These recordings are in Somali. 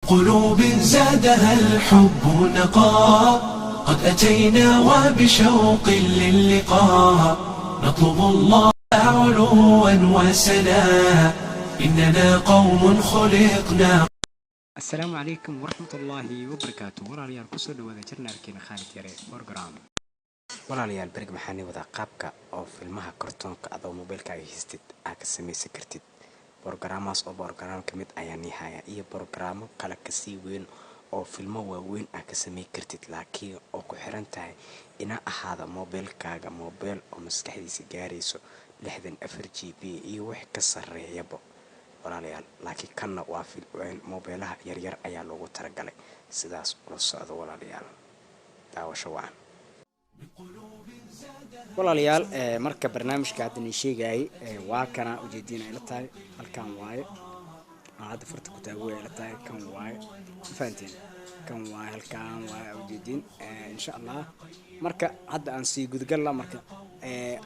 قلوب زادها الحب نقاء قد أتينا وبشوق للقاء نطلب الله علوا وسنا إننا قوم خلقنا. السلام عليكم ورحمة الله وبركاته. وراليال كسر وذا جرنا ركينا خالد يري برنامج. وراليال برج محني وذا قابك أو فيلمها كرتون كأذو موبايل كايستد أكسمي سكرتيد برنامج أو برنامج كميت أياني هاي إيه برنامج كلا كسي وين أو فيلم وين أكسمي كرتيد لكن أو كحرنتها إن هذا موبايل كاجا موبايل أو مسكحي سيجاريسو لحدن FRGB إيه وح كسر يبو walaalayaal laakiin kanna waa moobeelaha yaryar ayaa loogu talagalay sidaas ula socdo walaalayaal daawasho waan walaalayaal marka barnaamijka hadda ni sheegay waa kana ujeedina ila tahay halkan waaye aad farta ku taago ila tahay kan waaye faantiin kan waaye halkan waaye ujeedin insha Allah marka hadda aan sii gudgal marka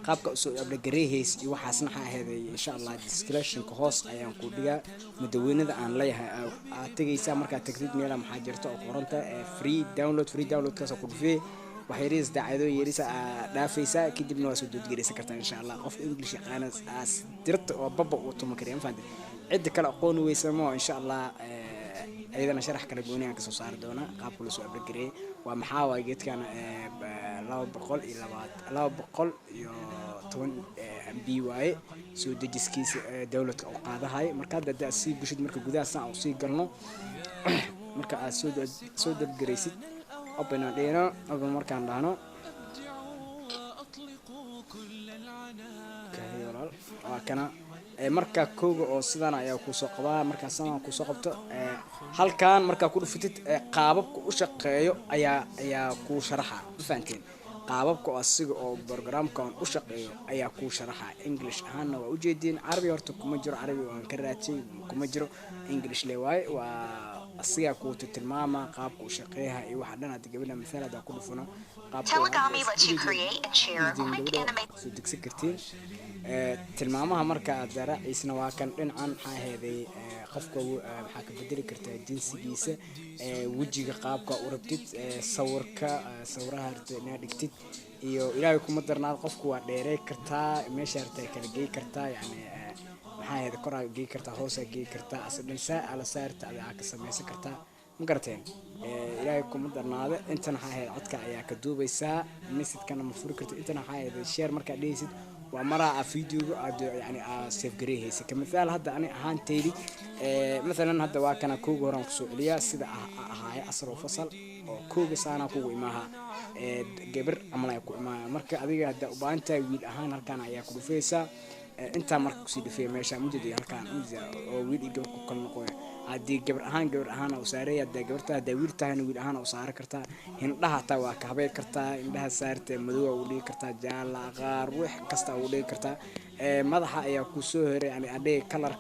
qaabka soo abdagareehays iyo waxaasna xaaheeday insha Allah description ka hoos ayaan ku dhigaa madaweynada aan leeyahay aad tagaysa marka tagtid meel ma jirto oo qoranta free download ka soo ku dhufay waxayriis daacado yeerisa dhaafaysa kadibna waa soo doodgelaysa kartaa insha Allah qof English yaqaan as dirta oo baba uu tuma kareen faanti cid kale aqoon weysamo insha Allah ayadana sharax kala gooni aan ka soo saar doona qaabka loo soo abdagareey waa maxaa waa geedkan 210 MB waaye soo dejiskiisa dawladka oo qaadahay marka hadda si bulshada marka gudaha saan oo sii galno marka aad soo dabgareysid open dheeno open markaan dhahno waa kana marka kooga oo sidaan ayaa ku soo qabaa marka sanad ku soo qabto halkaan marka ku dhuftid qaababka u shaqeeyo ayaa ku sharaxa faanteen qaababka asiga oo barnaamijkan u shaqeeyo ayaa ku sharaxa English ahaana waa u jeedin Carabi horta kuma jiro Carabi waan ka raatay kuma jiro English leeyahay waa asiga ku tilmaama qaabka u shaqeeyaha iyo waxa dhan aad gabadha misalada ku dhufano Telegami lets you create and share quick animation tilmaamaha marka aad raacisna waa kan dhinacan xaaheeday qofka waxa ka bedeli kartaa jinsigiisa wajiga qaabka u rabtid sawiraha inaad dhigtid iyo ilaahay kuma darnaad qofku waa dheereey kartaa meesha hartay kala geey kartaa yani maxaa koraa geey kartaa hoos geey kartaa aslan ala saarta aad ka sameeysan kartaa ma garateen ilaahay kuma darnaade intana xaaheed codka ayaa ka duubaysaa message-kana ma furi kartid intana xaaheed share marka dhaysid ومرة فيديو يعني سيف جريه كمثال هذا أنا هان تيلي مثلا هذا واكنا كوجو رام سؤالية سيدا هاي أسر وفصل كوجو سانا كوجو إماها جبر أملا يكو إماها مركا أذيك هذا وبانتا ويل أهان هالكان يأكل فيسا أنت مركو سيد فيه ماشى مجدي هالكان مجد ويل يجيب كل نقوي هذه جبر أهان وسارية هذا جبرتها هذا ويل تهان ويل أهان وسار كرتا هن لها توا كهبة كرتا إن لها سارت مدوى ولي كرتا جال غار وح كستا ولي كرتا مضحى يا كسوهر يعني أدي كلر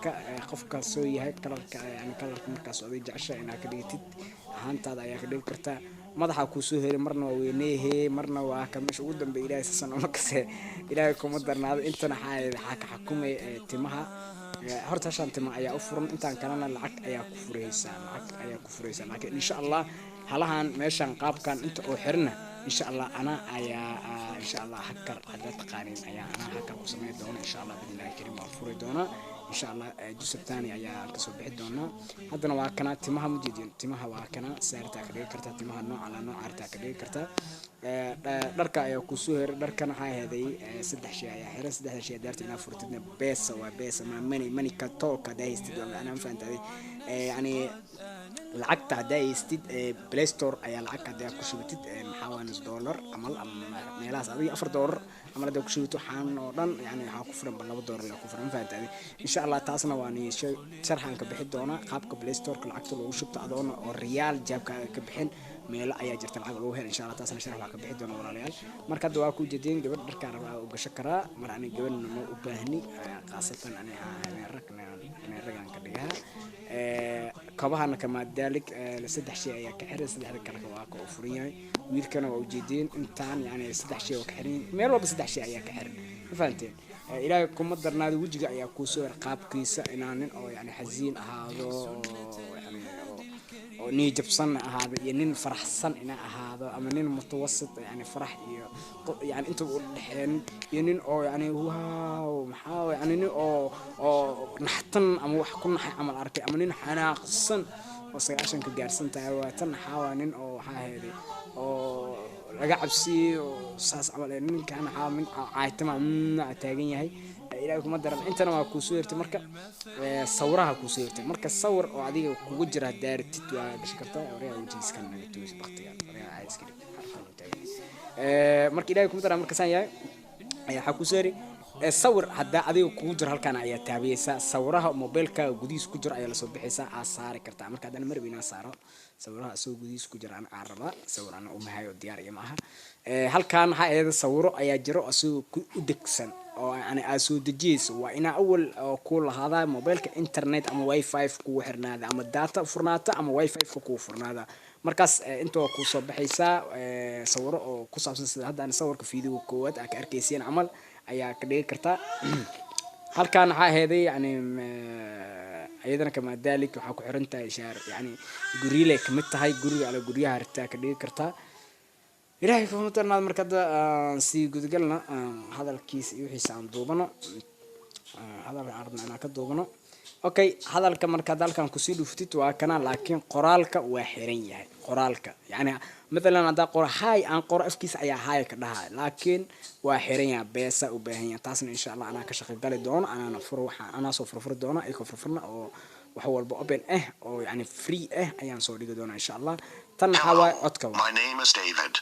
قف كسوي هاي كلر يعني كلر مركز أدي جعشة إن أكديتد هان تدا يا كدي كرتا مضحى كسوهر مرنا وينيه مرنا وكمش قدام بإله سنة مكسة إلهكم مدرنا أنت حكومة تمها horta shantama ayaa u furan intaan kalena lacag ayaa ku fureysa laakiin insha Allah halahan meeshan qaabkan inta oo xirna insha Allah ana ayaa insha Allah hakkar hada taqaanin ayaa ana hakkar ku sameey doona insha Allah bidilaahi karim waan furi doona insha Allah jisab tani ayaa ka soo bixi doona hadana waa kana timaha mujidin timaha waa kana saarta ka dhigi kartaa timaha nooc arta ka dhigi kartaa dharka ayaa ku soo heer dharkana waxay heeday saddex shay ayaa xiran saddex shay daarta ina furtidna beesa ma mani ka tooka daystid ana fahantaday yani lacagta daystid Play Store ayaa lacagta ku shubtid maxaa $1 amal meelaas adiga $4 amal ku shubto waxaan oo dhan yani waxa ku furan $2 la ku furan fahantaday insha Allah taasna waa ni sharxan ka bixi doona qaabka Play Store ka lacagta lagu shubto adoona oo riyaal jaabka ka bixin meelo ayaa jirta lacag lagu helo insha Allah taasna sharax waa ka bixi doona walaalayaal marka hadda waa ku jeedin gabadh dharka rabaa u gasho karaa mar ani gabadhna ma u baahni qaasatan ani ragan ka dhigaa kabahana kama dalik saddex shay ayaa ka xiran saddexda kale waa ka furan yahay wiilkana waa u jeedin intaan yani saddex shay oo ka xiran meel walba saddex shay ayaa ka xiran fahanteen ilaahay kuma darnaado wajiga ayaa ku soo qaabkiisa inaanin oo yani xasiin ahaado yani ني جبسن هذا يعني فرحسن إن هذا أما نين متوسط يعني فرح يعني أنتوا الحين يعني أو يعني واو محاول يعني نين أو نحتن أما وحكون عمل أركي أما نين حناقصن وصياشن كجارسن تاواتن حاوانين أو هذه أو رجع بسي وساس عمل نين كان حامل عايتم تاجين هاي إلى كم درن أنت أنا كوسيرت مركب صورها كوسيرت مركب صور وعادي كوجرة دار تتوى بشكرتها وريها وجيس كان نجتوس بختيار وريها عايز كده مركب إلى كم درن مركب ثانية يا حكوسيري الصور حدا عادي كوجرة هالكان عيا تابيسا صورها موبايلك جديس كوجرة عيا لصوب بحسا عصار كرتا مركب أنا مربينا صارة صورها سو جديس كوجرة أنا عربة صور أنا هاي الديار معها هالكان هاي صوره عيا جرو أسو كودكسن oo yani aasoo dejiis waa ina awal ku lahaada mobilka internet ama wifi ku xirnaada ama data furnaata ama wifi ku furnaada markaas inta ku soo baxaysa sawiro oo ku saabsan sida hadda aan sawirka video koowad ka arkayseen amal ayaa ka dhigi kartaa halkaan waxa heeday yani ayadana kama dalik waxa ku xiran tahay shaar yani guriile kamid tahay guriga ala guriyaha hartaa ka dhigi kartaa إلهي كم ترى مركز سيجود قلنا هذا الكيس يوحي عن دوبنا هذا العرض أنا كدوبنا أوكي هذا الكمركز ذلك كان كسيد وفتيت وكنا لكن قرالك وحرية قرالك يعني مثلا هذا قرا هاي عن قرا في كيس أي هاي كده لكن وحرية بيسا وبهية تاسن إن شاء الله أنا كشغل قال دون أنا نفروح أنا صفر دونا إيكو فرفرنا أو وحول بأوبن أو يعني فري أيام صوري دونا إن شاء الله. Hello, my name is David.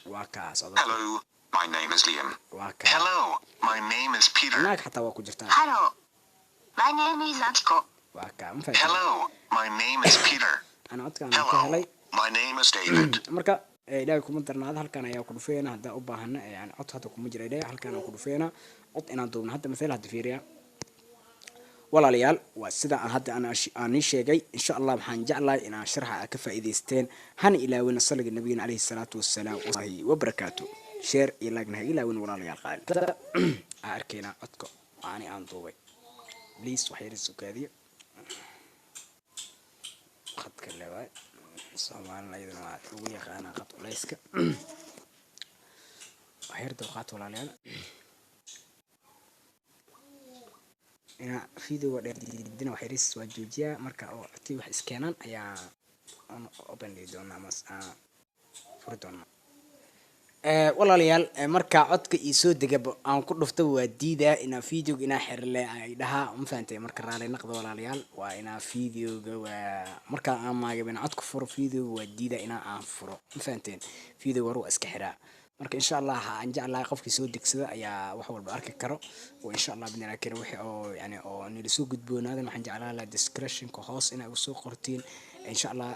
Hello, my name is Liam. Hello, my name is Peter. Hello, my name is Atko. Hello, my name is Peter. Hello, my name is David. marka ilaahay kuma darnaad halkan ayaa ku dhufeena hadda u baahan yani cod hada kuma jira ilaahay halkan ku dhufeena cod inaan doobno hadda mesela hadda fiiriya walaalayaal waa sida aan hadda aan sheegay insha Allah waxaan jeclahay inaan sharxa ka faa'iideysteen han ilaawina salliga nabiga alayhi salaatu wassalaam wa barakaatu share iyo lagna ilaawina walaalayaal qaal arkayna codka aan duubay please wax yar sukaadiyo khadka leeyahay Soomaaliyeed waa ugu yaqaan qad culayska waxyar dulqaad walaalayaal ina video dheerdina wax yaris waa joojiya marka oo tii wax iskeenan ayaa on open doona ama furi doona walaalayaal marka codka ii soo degaba aan ku dhufto waa diida ina video ina xirle ay dhaha ma faantay marka raali naqdo walaalayaal waa ina videoga waa marka aan maagabin codku furo video waa diida ina aan furo ma faanteen video war waa iska xiraa marka insha Allah aan jeclahay qofkii soo degsada ayaa wax walba arki karo oo insha Allah bidna kare wixii oo yani oo nila soo gudboonaada waxaan jeclahay la description ka hoos inay soo qortiin insha Allah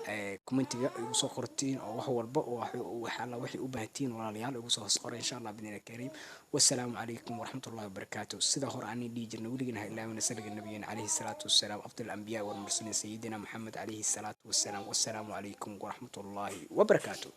commentiga ay soo qortiin oo wax walba oo wax alla wixii u baahatiin walaalayaal ugu soo hoos qoray insha Allah bidna kare wassalaamu alaykum warahmatullahi wabarakatuh sida hor aan dhiijirna waligeena ilaahayna salliga nabiga alayhi salaatu wassalaam afdal anbiya wal mursalin sayyidina muhammad alayhi salaatu wassalaam wassalamu alaykum warahmatullahi wabarakatuh